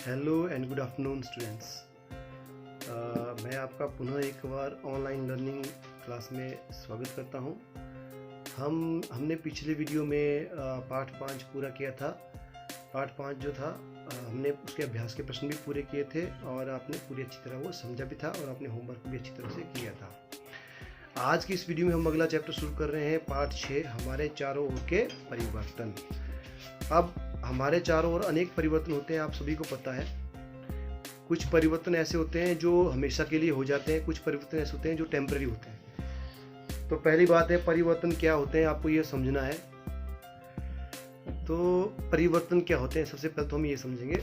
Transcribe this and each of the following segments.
Hello and good afternoon students. मैं आपका पुनः एक बार ऑनलाइन लर्निंग क्लास में स्वागत करता हूं। हमने पिछले वीडियो में पार्ट 5 पूरा किया था। पार्ट 5 जो था हमने उसके अभ्यास के प्रश्न भी पूरे किए थे और आपने पूरी अच्छी तरह वो समझा भी था और अपने होमवर्क भी अच्छी तरह से किया था। आज की इस वीडियो में हम अगला चैप्टर शुरू कर रहे हैं, पार्ट 6, हमारे चारों ओर के परिवर्तन। अब हमारे चारों ओर अनेक परिवर्तन होते हैं, आप सभी को पता है। कुछ परिवर्तन ऐसे होते हैं जो हमेशा के लिए हो जाते हैं, कुछ परिवर्तन ऐसे होते हैं जो टेम्पररी होते हैं। तो पहली बात है, परिवर्तन क्या होते हैं, आपको ये समझना है। तो परिवर्तन क्या होते हैं, सबसे पहले तो हम ये समझेंगे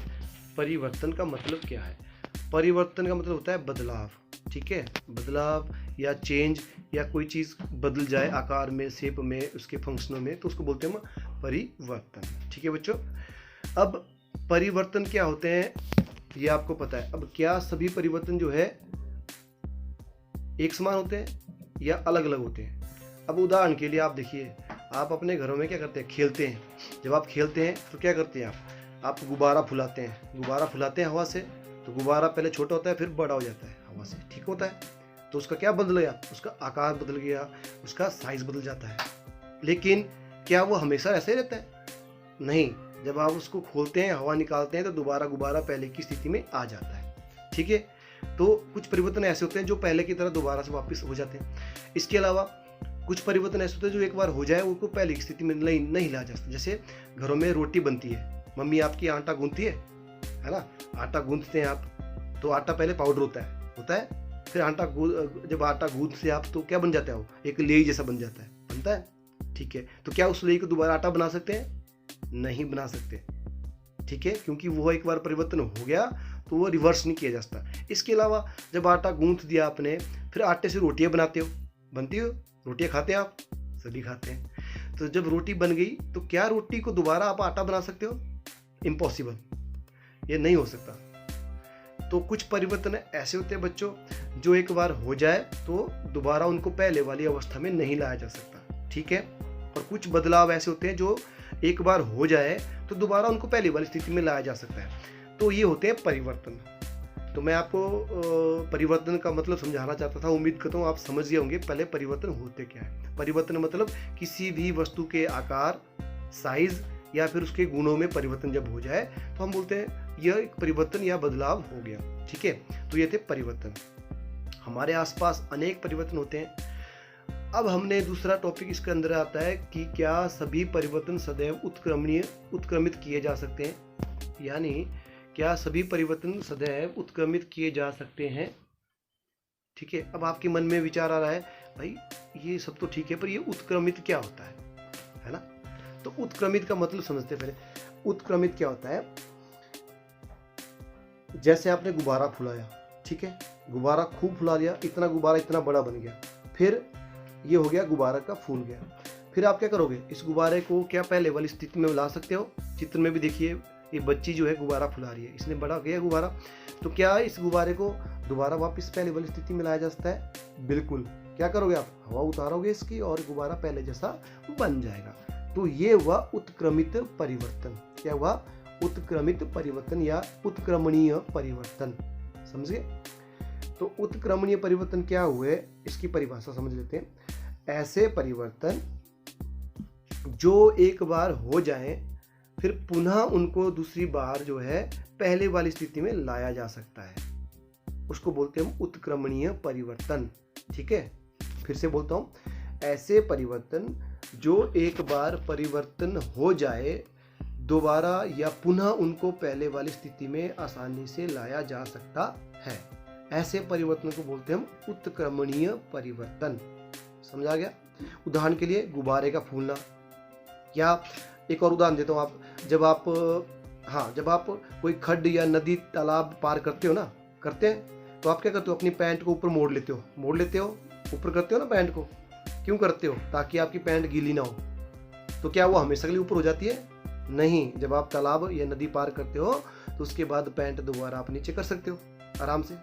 परिवर्तन का मतलब क्या है। परिवर्तन का मतलब होता है बदलाव, ठीक है। बदलाव या चेंज, या कोई चीज़ बदल जाए आकार में, शेप में, उसके फंक्शनों में, तो उसको बोलते हैं हम परिवर्तन, ठीक है बच्चों। अब परिवर्तन क्या होते हैं ये आपको पता है। अब क्या सभी परिवर्तन जो है एक समान होते हैं या अलग अलग होते हैं? अब उदाहरण के लिए आप देखिए, आप अपने घरों में क्या करते हैं, खेलते हैं। जब आप खेलते हैं तो क्या करते हैं आप गुब्बारा फुलाते हैं। गुब्बारा फुलाते हैं हवा से, तो गुब्बारा पहले छोटा होता है फिर बड़ा हो जाता है हवा से, ठीक होता है। तो उसका क्या बदल गया, उसका आकार बदल गया, उसका साइज बदल जाता है। लेकिन क्या वो हमेशा ऐसे ही रहता है? नहीं। जब आप उसको खोलते हैं, हवा निकालते हैं, तो दोबारा गुब्बारा पहले की स्थिति में आ जाता है, ठीक है। तो कुछ परिवर्तन ऐसे होते हैं जो पहले की तरह दोबारा से वापस हो जाते हैं। इसके अलावा कुछ परिवर्तन ऐसे होते हैं जो एक बार हो जाए उनको पहले की स्थिति में नहीं ला जा सकता। जैसे घरों में रोटी बनती है, मम्मी आपकी आटा गूंथती है ना। आटा गूंथते हैं आप, तो आटा पहले पाउडर होता है। फिर जब आटा गूंथ से आप, तो क्या बन जाता है, वो एक लेई जैसा बनता है, ठीक है। तो क्या उस लेई को दोबारा आटा बना सकते हैं? नहीं बना सकते, ठीक है, क्योंकि वो एक बार परिवर्तन हो गया तो वो रिवर्स नहीं किया जा सकता। इसके अलावा जब आटा गूंथ दिया आपने, फिर आटे से रोटियां बनती हो, रोटियां खाते हैं आप, सभी खाते हैं। तो जब रोटी बन गई तो क्या रोटी को दोबारा आप आटा बना सकते हो? इम्पॉसिबल, ये नहीं हो सकता। तो कुछ परिवर्तन ऐसे होते हैं बच्चों जो एक बार हो जाए तो दोबारा उनको पहले वाली अवस्था में नहीं लाया जा सकता, ठीक है। और कुछ बदलाव ऐसे होते हैं जो एक बार हो जाए तो दोबारा उनको पहले वाली स्थिति में लाया जा सकता है। तो ये होते हैं परिवर्तन। तो मैं आपको परिवर्तन का मतलब समझाना चाहता था, उम्मीद करता हूँ आप समझ गए होंगे। पहले परिवर्तन होते क्या है। परिवर्तन मतलब किसी भी वस्तु के आकार, साइज या फिर उसके गुणों में परिवर्तन जब हो जाए तो हम बोलते हैं यह एक परिवर्तन या बदलाव हो गया, ठीक है। तो ये थे परिवर्तन। हमारे आसपास अनेक परिवर्तन होते हैं। अब हमने दूसरा टॉपिक इसके अंदर आता है कि क्या सभी परिवर्तन सदैव उत्क्रमित किए जा सकते हैं, यानी क्या सभी परिवर्तन सदैव उत्क्रमित किए जा सकते हैं, ठीक है। अब आपके मन में विचार आ रहा है, भाई ये सब तो ठीक है, पर ये उत्क्रमित क्या होता है ना। तो उत्क्रमित का मतलब समझते हैं पहले। उत्क्रमित क्या होता है? जैसे आपने गुब्बारा फुलाया, ठीक है, गुब्बारा खूब फुला लिया, इतना गुब्बारा इतना बड़ा बन गया, फिर ये हो गया गुब्बारा का फूल गया। फिर आप क्या करोगे, इस गुब्बारे को क्या पहले वाली स्थिति में ला सकते हो? चित्र में भी देखिए, ये बच्ची जो है गुब्बारा फुला रही है, इसने बड़ा गया गुब्बारा, तो क्या इस गुब्बारे को दोबारा वापस पहले वाली स्थिति में लाया जा सकता है? बिल्कुल। क्या करोगे आप, हवा उतारोगे इसकी और गुब्बारा पहले जैसा बन जाएगा। तो ये हुआ उत्क्रमित परिवर्तन। क्या हुआ? उत्क्रमित परिवर्तन या उत्क्रमणीय परिवर्तन, समझ गए। तो उत्क्रमणीय परिवर्तन क्या हुए, इसकी परिभाषा समझ लेते हैं। ऐसे परिवर्तन जो एक बार हो जाएं, फिर पुनः उनको दूसरी बार जो है पहले वाली स्थिति में लाया जा सकता है, उसको बोलते हैं हम उत्क्रमणीय परिवर्तन, ठीक है। फिर से बोलता हूं, ऐसे परिवर्तन जो एक बार परिवर्तन हो जाए, दोबारा या पुनः उनको पहले वाली स्थिति में आसानी से लाया जा सकता है, ऐसे परिवर्तन को बोलते हैं हम उत्क्रमणीय परिवर्तन। समझा गया? उदाहरण के लिए गुब्बारे का फूलना, या एक और उदाहरण देता हूँ। जब आप कोई खड्ड या नदी तालाब पार करते हो ना, करते हैं, तो आप क्या करते हो, अपनी पैंट को ऊपर मोड़ लेते हो, ऊपर करते हो ना पैंट को। क्यों करते हो? ताकि आपकी पैंट गीली ना हो। तो क्या वो हमेशा के लिए ऊपर हो जाती है? नहीं। जब आप तालाब या नदी पार करते हो तो उसके बाद पैंट दोबारा आप नीचे कर सकते हो आराम से।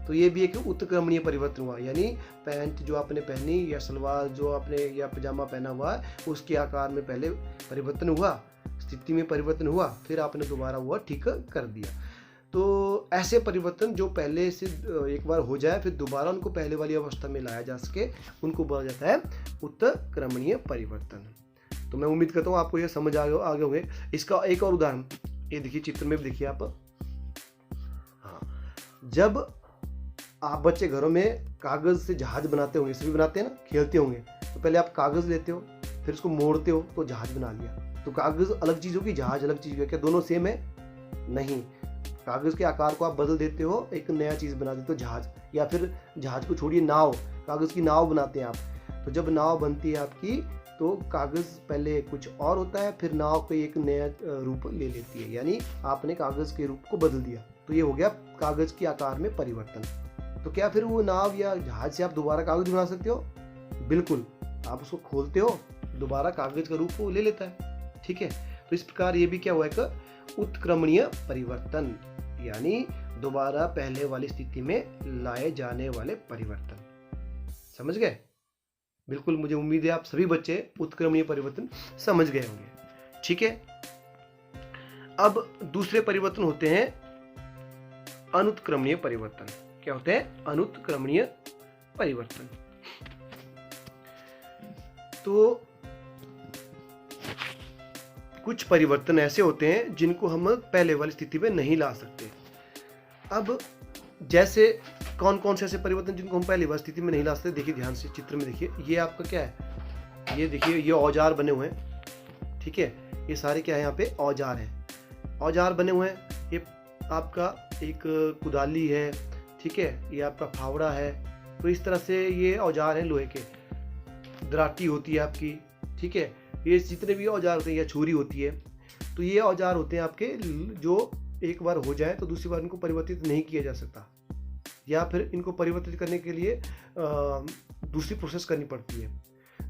तो ये भी एक उत्क्रमणीय परिवर्तन हुआ, यानी पैंट जो आपने पहनी या सलवार जो आपने या पजामा पहना हुआ है, उसके आकार में पहले परिवर्तन हुआ, स्थिति में परिवर्तन हुआ, फिर आपने दोबारा वह ठीक कर दिया। तो ऐसे परिवर्तन जो पहले से एक बार हो जाए फिर दोबारा उनको पहले वाली अवस्था में लाया जा सके, उनको बोला जाता है उत्क्रमणीय परिवर्तन। तो मैं उम्मीद करता हूँ आपको ये समझ आगे होंगे। इसका एक और उदाहरण ये देखिए, चित्र में भी देखिए आप। हाँ, जब आप बच्चे घरों में कागज से जहाज बनाते होंगे, सभी बनाते हैं ना, खेलते होंगे, तो पहले आप कागज लेते हो, फिर उसको मोड़ते हो तो जहाज बना लिया। तो कागज अलग चीज होगी, जहाज अलग चीज होगी, क्या दोनों सेम है? नहीं। कागज के आकार को आप बदल देते हो, एक नया चीज बना देते हो, जहाज। या फिर जहाज को छोड़िए, नाव, कागज की नाव बनाते हैं आप। तो जब नाव बनती है आपकी, तो कागज पहले कुछ और होता है, फिर नाव को एक नया रूप ले लेती है, यानी आपने कागज के रूप को बदल दिया। तो ये हो गया कागज के आकार में परिवर्तन। तो क्या फिर वो नाव या जहाज से आप दोबारा कागज बना सकते हो? बिल्कुल। आप उसको खोलते हो, दोबारा कागज का रूप वो ले लेता है। ठीक है, तो इस प्रकार ये भी क्या हुआ, एक उत्क्रमणीय परिवर्तन, यानी दोबारा पहले वाली स्थिति में लाए जाने वाले परिवर्तन। समझ गए? बिल्कुल, मुझे उम्मीद है आप सभी बच्चे उत्क्रमणीय परिवर्तन समझ गए होंगे। ठीक है, अब दूसरे परिवर्तन होते हैं अनुत्क्रमणीय परिवर्तन। क्या होते हैं? अनुत्क्रमणीय परिवर्तन। तो कुछ परिवर्तन ऐसे होते हैं जिनको हम पहले वाली स्थिति में नहीं ला सकते। अब जैसे कौन कौन से ऐसे परिवर्तन जिनको हम पहले वाली स्थिति में नहीं ला सकते, देखिए ध्यान से चित्र में देखिए। ये आपका क्या है? ये देखिए, ये औजार बने हुए हैं। ठीक है, ये सारे क्या है, यहाँ पे औजार हैं। औजार बने हुए हैं। ये आपका एक कुदाली है, ठीक है, ये आपका फावड़ा है। तो इस तरह से ये औजार हैं लोहे के। दराटी होती है आपकी, ठीक है, ये जितने भी औजार होते हैं, या छुरी होती है। तो ये औजार होते हैं आपके जो एक बार हो जाए तो दूसरी बार इनको परिवर्तित नहीं किया जा सकता, या फिर इनको परिवर्तित करने के लिए दूसरी प्रोसेस करनी पड़ती है।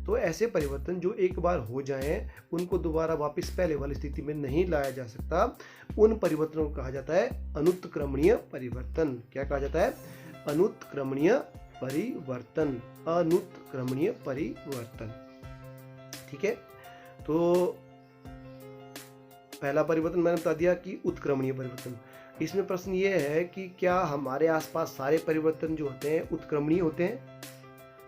तो ऐसे परिवर्तन जो एक बार हो जाएं, उनको दोबारा वापस पहले वाली स्थिति में नहीं लाया जा सकता, उन परिवर्तनों को कहा जाता है अनुत्क्रमणीय परिवर्तन। क्या कहा जाता है? अनुत्क्रमणीय परिवर्तन। अनुत्क्रमणीय परिवर्तन। ठीक है, तो पहला परिवर्तन मैंने बता दिया कि उत्क्रमणीय परिवर्तन। इसमें प्रश्न ये है कि क्या हमारे आसपास सारे परिवर्तन जो होते हैं उत्क्रमणीय होते हैं?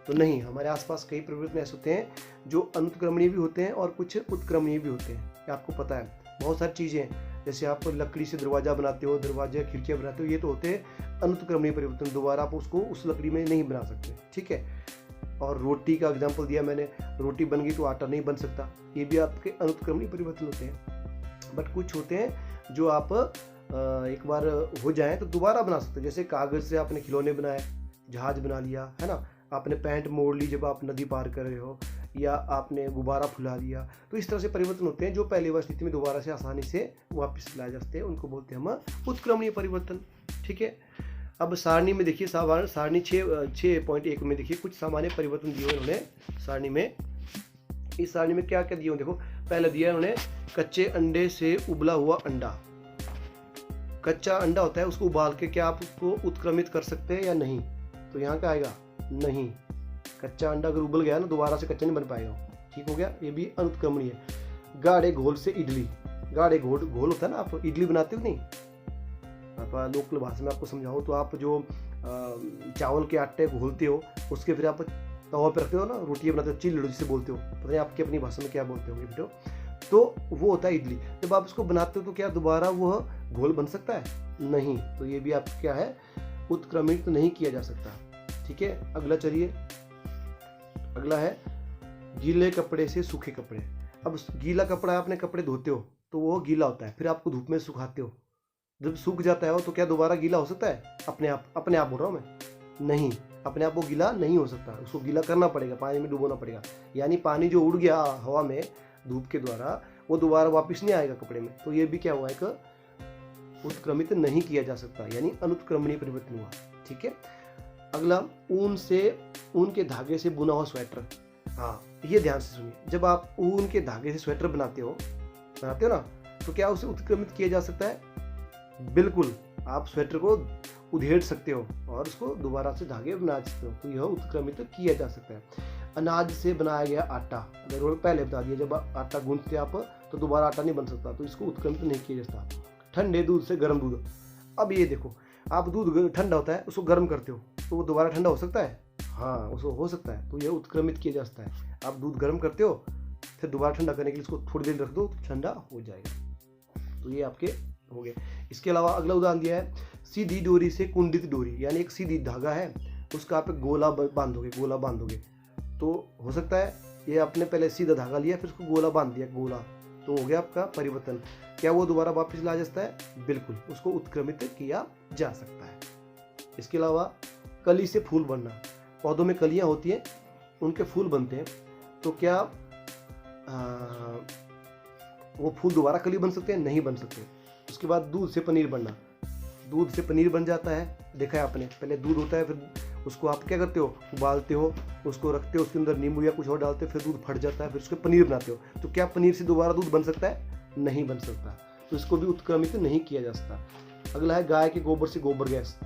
तो नहीं, हमारे आसपास कई परिवर्तन ऐसे होते हैं जो अनुत्क्रमणीय भी होते हैं और कुछ उत्क्रमणीय भी होते हैं। आपको पता है बहुत सारी चीजें, जैसे आप लकड़ी से दरवाजा बनाते हो, दरवाजा खिड़कियां बनाते हो, ये तो होते हैं अनुत्क्रमणीय परिवर्तन। दोबारा आप उसको उस लकड़ी में नहीं बना सकते। ठीक है, और रोटी का एग्जाम्पल दिया मैंने, रोटी बन गई तो आटा नहीं बन सकता, ये भी आपके अनुत्क्रमणीय परिवर्तन होते हैं। बट कुछ होते हैं जो आप एक बार हो जाए तो दोबारा बना सकते हैं। जैसे कागज से आपने खिलौने बनाए, जहाज बना लिया, है ना, आपने पैंट मोड़ ली जब आप नदी पार कर रहे हो, या आपने गुब्बारा फुला लिया। तो इस तरह से परिवर्तन होते हैं जो पहले वाली स्थिति में दोबारा से आसानी से वापस लाए जा सकते हैं, उनको बोलते हैं हम उत्क्रमणीय परिवर्तन। ठीक है, अब सारणी में देखिए, सारणी 6.1 में देखिए कुछ सामान्य परिवर्तन दिए हुए उन्होंने सारणी में। इस सारणी में क्या क्या दिए हुए देखो। पहले दिया उन्होंने कच्चे अंडे से उबला हुआ अंडा। कच्चा अंडा होता है, उसको उबाल के क्या आप उसको उत्क्रमित कर सकते हैं या नहीं? तो यहाँ क्या आएगा? नहीं। कच्चा अंडा अगर उबल गया ना, दोबारा से कच्चा नहीं बन पाएगा। ठीक हो गया, ये भी अनुत्क्रमणीय है। गाढ़े घोल से इडली। गाढ़े घोल होता है ना, आप इडली बनाते हो नहीं? आप लोकल भाषा में आपको समझाओ तो आप जो चावल के आटे घोलते हो, उसके फिर आप तवा पे रखते हो ना, रोटी बनाते हो, चिल्लो जिसे बोलते हो, पता नहीं आपकी अपनी भाषा में क्या बोलते होंगे बेटो, तो वो होता है इडली। जब आप उसको बनाते हो तो क्या दोबारा वह घोल बन सकता है? नहीं। तो ये भी आप क्या है, उत्क्रमित तो नहीं किया जा सकता। ठीक है, अगला चलिए, अगला है गीले कपड़े से सूखे कपड़े। अब गीला कपड़ा आपने कपड़े धोते हो तो वो गीला होता है, फिर आपको धूप में सुखाते हो, जब सूख जाता है तो क्या दोबारा गीला हो सकता है? अपने आप बोल रहा हूँ मैं, नहीं, अपने आप वो गीला नहीं हो सकता, उसको गीला करना पड़ेगा, पानी में डुबोना पड़ेगा। यानी पानी जो उड़ गया हवा में धूप के द्वारा, वो दोबारा वापस नहीं आएगा कपड़े में। तो ये भी क्या हुआ, एक उत्क्रमित नहीं किया जा सकता, यानी अनुत्क्रमणीय परिवर्तन हुआ। ठीक है, अगला ऊन के धागे से बुना हुआ स्वेटर। हाँ, ये ध्यान से सुनिए, जब आप ऊन के धागे से स्वेटर बनाते हो ना, तो क्या उसे उत्क्रमित किया जा सकता है? बिल्कुल, आप स्वेटर को उधेड़ सकते हो और उसको दोबारा से धागे बना सकते हो, तो यह उत्क्रमित किया जा सकता है। अनाज से बनाया गया आटा, अगर पहले बता दिया, जब आटा गूंथते आप तो दोबारा आटा नहीं बन सकता, तो इसको उत्क्रमित नहीं किया जा सकता। ठंडे दूध से गर्म दूध, अब ये देखो, आप दूध ठंडा होता है उसको गर्म करते हो तो वो दोबारा ठंडा हो सकता है? हाँ, उसको हो सकता है। तो ये उत्क्रमित किया जा सकता है। आप दूध गर्म करते हो, फिर दोबारा ठंडा करने के लिए इसको थोड़ी देर रख दो तो ठंडा हो जाएगा। तो ये आपके हो गए। इसके अलावा अगला उदाहरण दिया है, सीधी डोरी से कुंडित डोरी, यानी एक सीधी धागा है उसका आप एक गोला बांधोगे तो हो सकता है ये आपने पहले सीधा धागा लिया फिर उसको गोला बांध दिया, गोला, तो हो गया आपका परिवर्तन। क्या वो दोबारा वापस ला सकता है? बिल्कुल, उसको उत्क्रमित किया जा सकता है। इसके अलावा कली से फूल बनना, पौधों में कलियां होती हैं उनके फूल बनते हैं, तो क्या वो फूल दोबारा कली बन सकते हैं? नहीं बन सकते। उसके बाद दूध से पनीर बनना, दूध से पनीर बन जाता है, देखा है आपने, पहले दूध होता है फिर उसको आप क्या करते हो, उबालते हो, उसको रखते हो, उसके अंदर नींबू या कुछ और डालते हो, फिर दूध फट जाता है, फिर उसके पनीर बनाते हो। तो क्या पनीर से दोबारा दूध बन सकता है? नहीं बन सकता। तो इसको भी उत्क्रमित नहीं किया जा सकता। अगला है गाय के गोबर से गोबर गैस।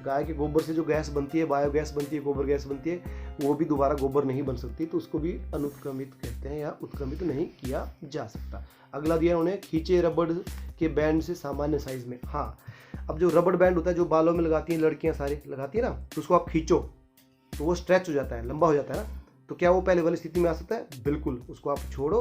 गाय के गोबर से जो गैस बनती है, बायोगैस बनती है, गोबर गैस बनती है, वो भी दोबारा गोबर नहीं बन सकती, तो उसको भी अनुत्क्रमित कहते हैं या उत्क्रमित नहीं किया जा सकता। अगला दिया उन्हें, खींचे रबड़ के बैंड से सामान्य साइज में। हाँ, अब जो रबड़ बैंड होता है जो बालों में लगाती हैं लड़कियां, सारी लगाती है ना, तो उसको आप खींचो तो वो स्ट्रेच हो जाता है, लंबा हो जाता है ना, तो क्या वो पहले वाली स्थिति में आ सकता है? बिल्कुल। उसको आप छोड़ो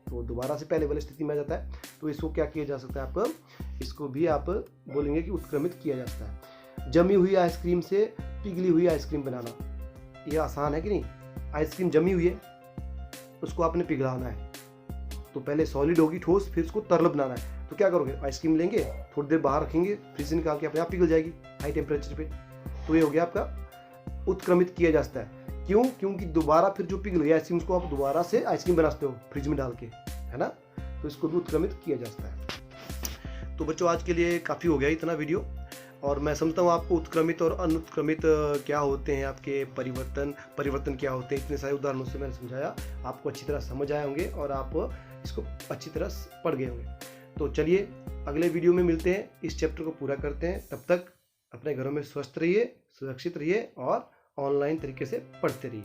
तो दोबारा से पहले वाली स्थिति में आ जाता है। तो इसको क्या किया जा सकता है? आप इसको भी आप बोलेंगे कि उत्क्रमित किया जा सकता है। जमी हुई आइसक्रीम से पिघली हुई आइसक्रीम बनाना, ये आसान है कि नहीं? आइसक्रीम जमी हुई है, उसको आपने पिघलाना है, तो पहले सॉलिड होगी ठोस, फिर उसको तरल बनाना है। तो क्या करोगे? आइसक्रीम लेंगे, थोड़ी देर बाहर रखेंगे, फ्रिज से निकाल के अपने आप पिघल जाएगी हाई टेम्परेचर पे। तो ये हो गया आपका उत्क्रमित किया जा सकता है। क्यों? क्योंकि दोबारा फिर जो पिघल गया आइसक्रीम उसको आप दोबारा से आइसक्रीम बना सकते हो फ्रिज में डाल के, है ना? तो इसको भी उत्क्रमित किया जा सकता है। तो बच्चों, आज के लिए काफ़ी हो गया इतना वीडियो, और मैं समझता हूँ आपको उत्क्रमित और अनुत्क्रमित क्या होते हैं, आपके परिवर्तन क्या होते हैं, इतने सारे उदाहरणों से मैंने समझाया, आपको अच्छी तरह समझ आए होंगे और आप इसको अच्छी तरह पढ़ गए होंगे। तो चलिए अगले वीडियो में मिलते हैं, इस चैप्टर को पूरा करते हैं। तब तक अपने घरों में स्वस्थ रहिए, सुरक्षित रहिए और ऑनलाइन तरीके से पढ़ते रहिए।